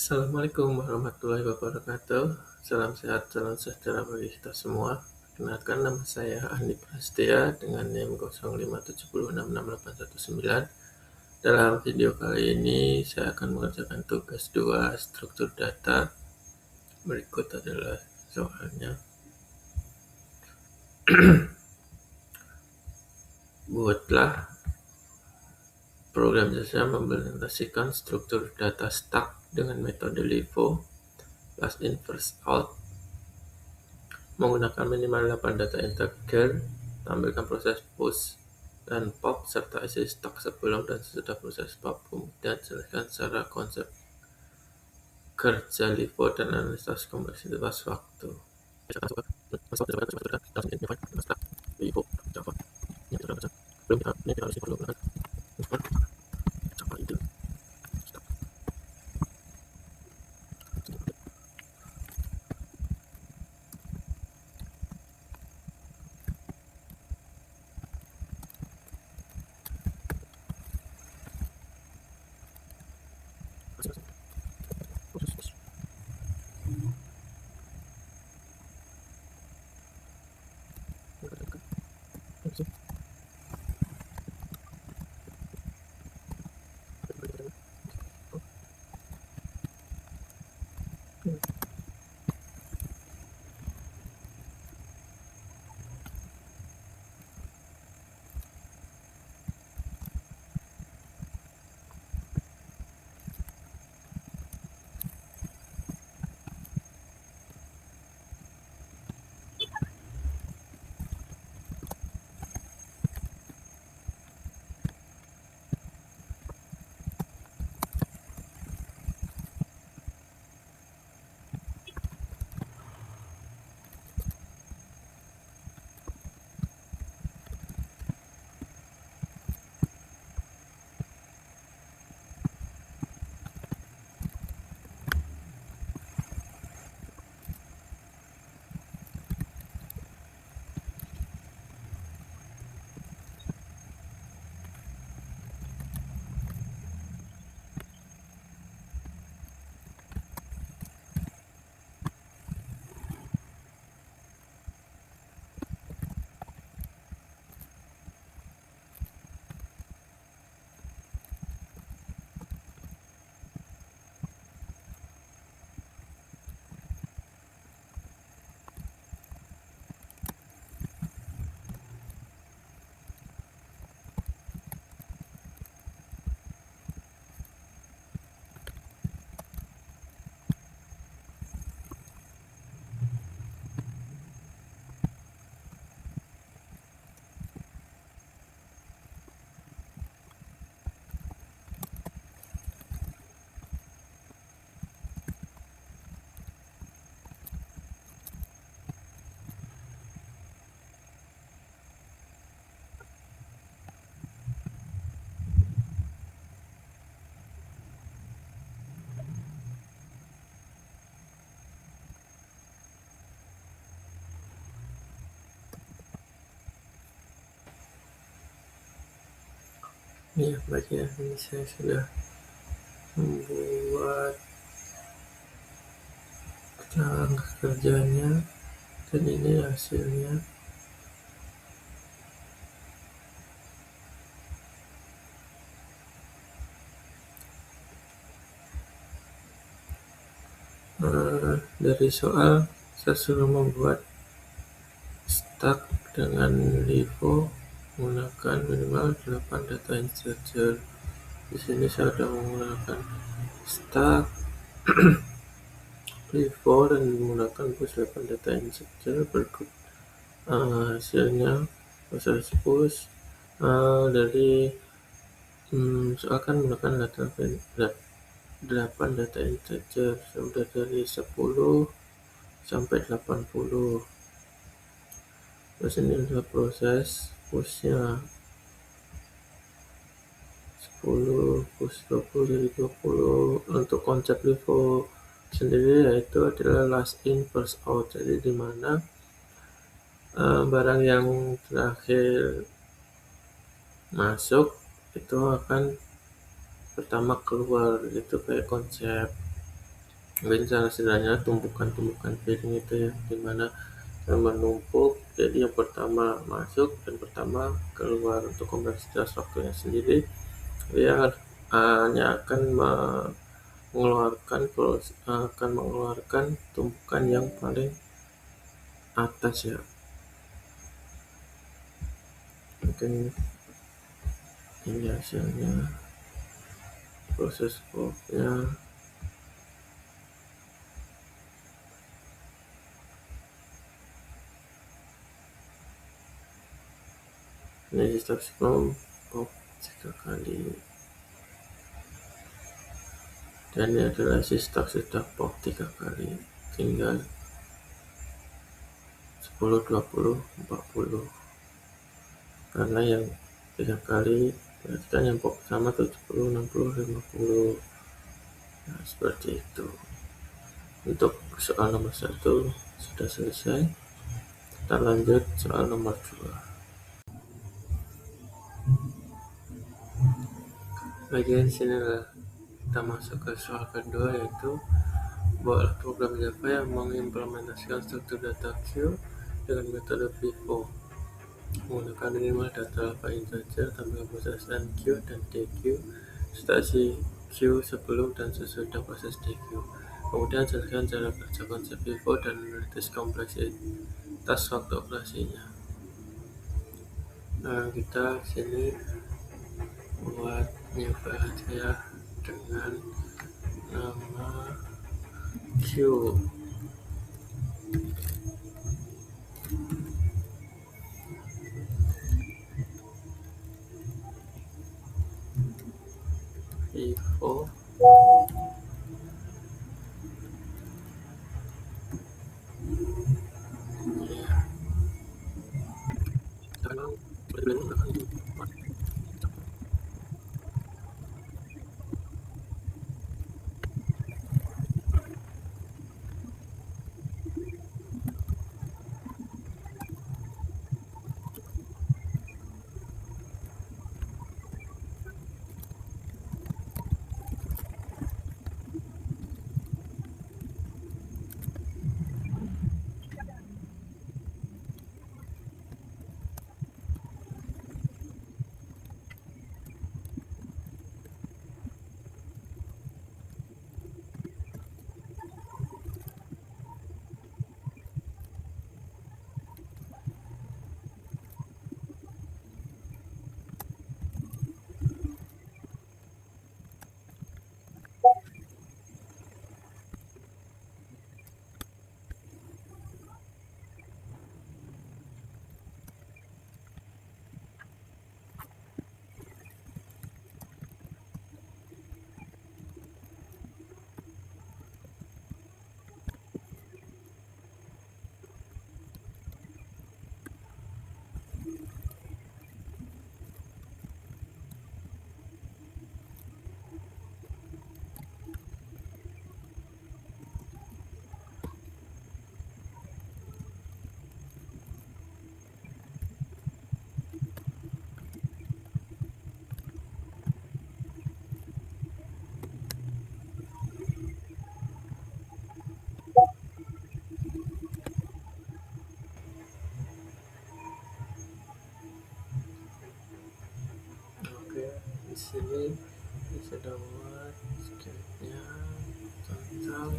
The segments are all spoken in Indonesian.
Assalamualaikum warahmatullahi wabarakatuh. Salam sehat, salam sejahtera bagi kita semua. Perkenalkan, nama saya Andi Prastia dengan NIM 0570668819. Dalam video kali ini saya akan mengerjakan tugas 2 struktur data. Berikut adalah soalnya. Buatlah program jasa mempresentasikan struktur data stack dengan metode LIFO, last in first out, menggunakan minimal 8 data integer, tampilkan proses push dan pop serta isi stok sebelum dan sesudah proses pop. Kemudian jelaskan secara konsep kerja LIFO dan analisis kompleksitas waktu. Ya, baik ya, ini saya sudah membuat langkah kerjanya dan ini hasilnya. Dari soal saya suruh membuat stack dengan LIFO menggunakan minimal 8 data integer. Di sini saya sudah menggunakan stack LIFO dan menggunakan push 8 data integer. Berikut hasilnya proses push dari soal kan menggunakan 8 data integer, sudah dari 10 sampai 80. Terus ini adalah proses pushnya 10 push 20 jadi 20. Untuk konsep LIFO sendiri yaitu adalah last in first out, jadi dimana barang yang terakhir masuk itu akan pertama keluar, itu kayak konsep Mungkin cara sederhananya tumpukan-tumpukan piring itu ya, dimana menumpuk. Jadi yang pertama masuk dan pertama keluar. Untuk kompleksitas waktunya sendiri, dia hanya akan mengeluarkan tumpukan yang paling atas ya. Mungkin ini hasilnya, proses popnya. Ini sistem pop 3 kali, dan ini adalah sistem pop 3 kali. Tinggal 10, 20, 40, karena yang 3 kali berarti kan yang pop pertama 70, 60, 50. Nah, seperti itu. Untuk soal nomor 1 sudah selesai. Kita lanjut soal nomor 2. Bagian sini kita masuk ke soal kedua, yaitu buatlah program Java yang mengimplementasikan struktur data queue dengan metode pivot menggunakan minimal data alpha integer, tambahkan proses enqueue dan dequeue serta isi queue sebelum dan sesudah proses dequeue. Kemudian jelaskan cara kerja konsep pivot dan analisis kompleksitas waktu operasinya. Nah, kita sini buat new file aja ya, dengan nama queue. Pivot ya. Sekarang oke, di sini sudah buat scriptnya tentang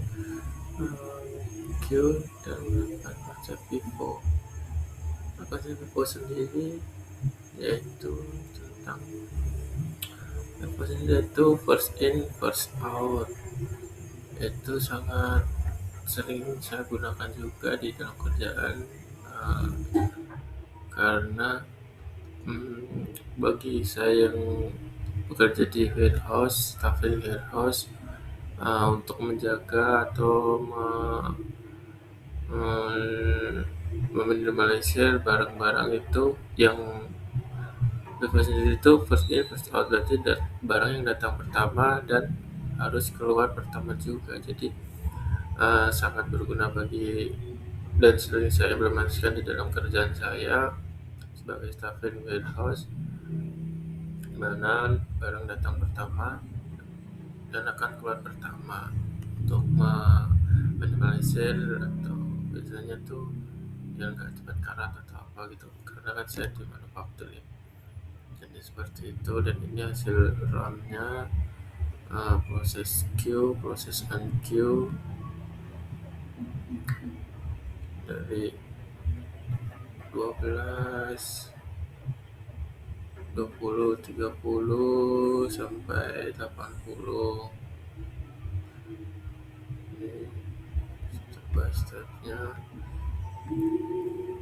queue dan menggunakan konsep pivot. Konsep pivot sendiri yaitu tentang first in first out. Itu sangat sering saya gunakan juga di dalam kerjaan, uh, karena bagi saya yang bekerja di warehouse, staffing warehouse, untuk menjaga atau meminimalisir barang-barang itu yang bebas sendiri, itu first in first out, berarti barang yang datang pertama dan harus keluar pertama juga. Jadi sangat berguna bagi dan sering saya implementasikan di dalam kerjaan saya sebagai staffing warehouse, di mana barang datang pertama dan akan keluar pertama. untuk minimalisir atau biasanya tuh yang nggak cepat karat atau apa gitu, karena kan saya di manufacturing. Jadi seperti itu, dan ini hasil runnya, proses Q, proses NQ dari 12, 20, 30 sampai 80. Ini step by stepnya.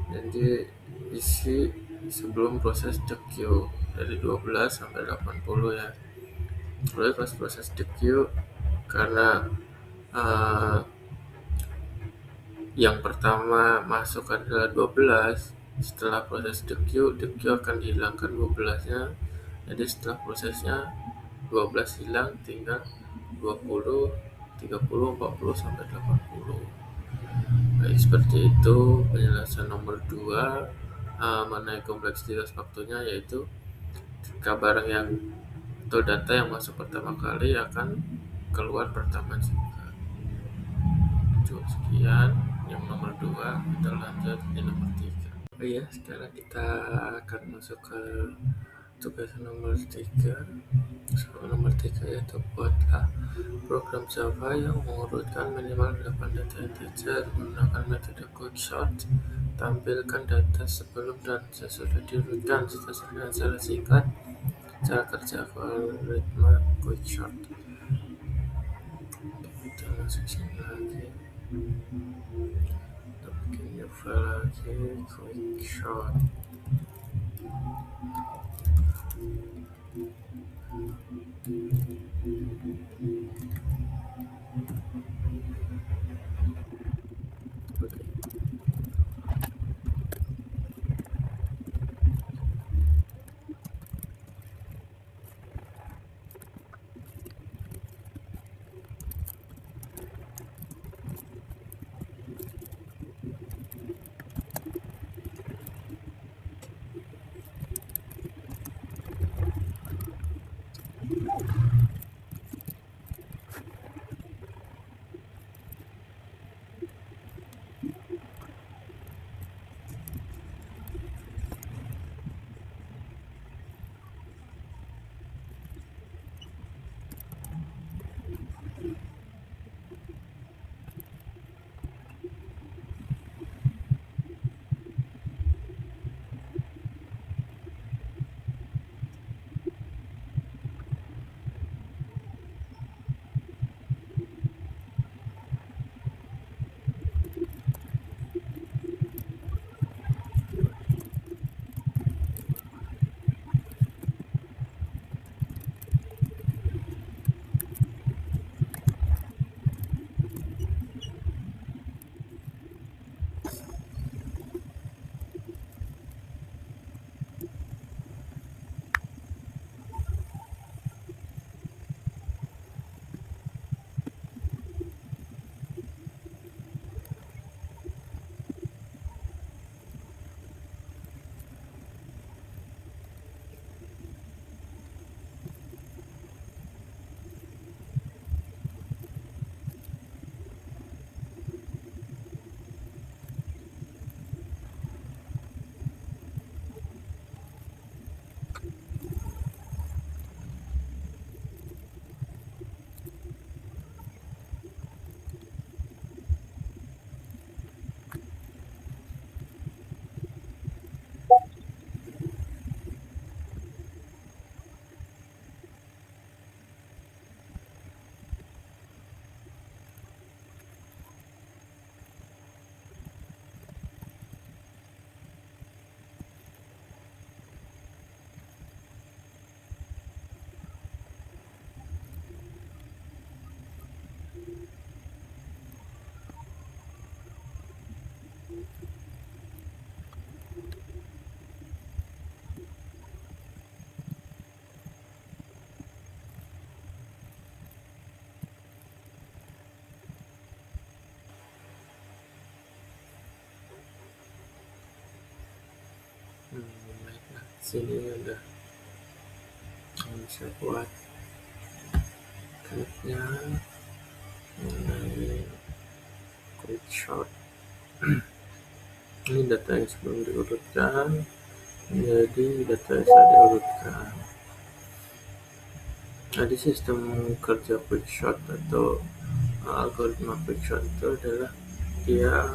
Jadi isi sebelum proses DQ dari 12 sampai 80 ya. Lalu pas proses DQ, karena uh, yang pertama masuk adalah 12, setelah proses DQ akan dihilangkan 12-nya. Jadi setelah prosesnya 12 hilang, tinggal 20, 30, 40 sampai 80. Baik, seperti itu penjelasan nomor 2 mengenai kompleksitas waktunya, yaitu jika barang yang atau data yang masuk pertama kali akan keluar pertama juga. Cukup sekian yang nomor 2, kita lanjut di nomor 3. Oh iya, sekarang kita akan masuk ke tugas nomor 3. Nomor 3 yaitu buatlah program Java yang mengurutkan minimal 8 data integer menggunakan metode quicksort. Tampilkan data sebelum dan sesudah diurutkan dengan cara singkat. Cara kerja algoritma quicksort. Kita masuk sini lagi, kita bikin new file lagi, quicksort. Baiklah, sini udah bisa buat kliknya mengenai quick shot. Ini data yang sebelum diurutkan menjadi data yang sudah diurutkan. Jadi sistem kerja quick shot atau algoritma quick shot itu adalah dia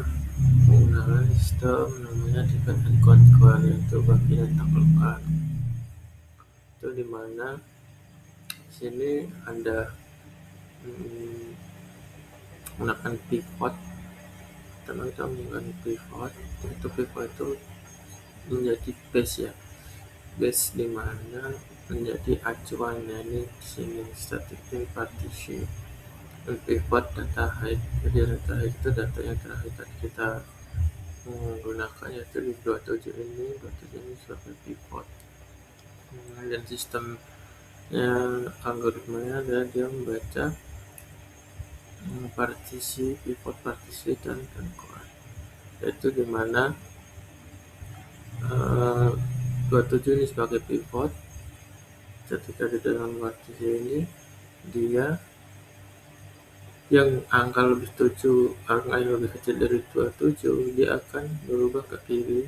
menggunakan sistem namanya dependent conquer, yaitu bagi dan taklukkan. Itu dimana sini ada menggunakan pivot. Pertama kita menggunakan pivot, itu pivot itu menjadi base ya, base dimana menjadi acuan. Ini di sini static partition. Dan pivot data height, jadi data height itu data yang terakhir tadi kita menggunakan, yaitu di 27 ini sebagai pivot. Dan sistem algoritmanya adalah dia membaca partisi, pivot partisi, dan conquer, yaitu dimana 27 ini sebagai pivot. Ketika di dalam partisi ini dia yang angka yang lebih kecil dari 27 dia akan berubah ke kiri,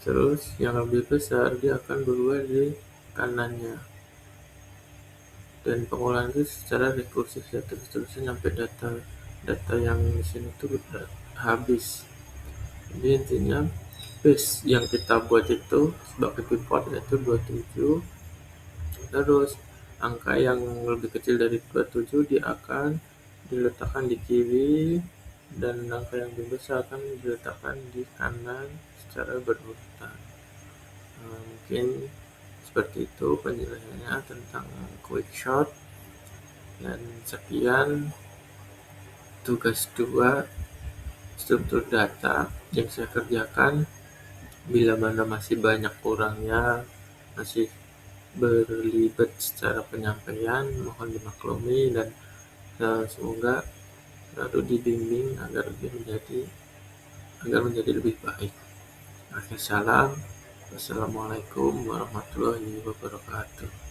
terus yang lebih besar dia akan berubah di kanannya, dan pengolahan itu secara rekursif ya, terus sampai data yang di sini itu habis. Jadi intinya base yang kita buat itu sebagai pivot yaitu 27, terus angka yang lebih kecil dari 27 dia akan diletakkan di kiri, dan angka yang lebih besar akan diletakkan di kanan secara berurutan. Mungkin seperti itu penjelasannya tentang quick shot. Dan sekian tugas 2 struktur data yang saya kerjakan. Bila mana masih banyak kurangnya, masih berlibat secara penyampaian, mohon dimaklumi, dan semoga selalu dibimbing agar menjadi lebih baik. Akhir salam, wassalamualaikum warahmatullahi wabarakatuh.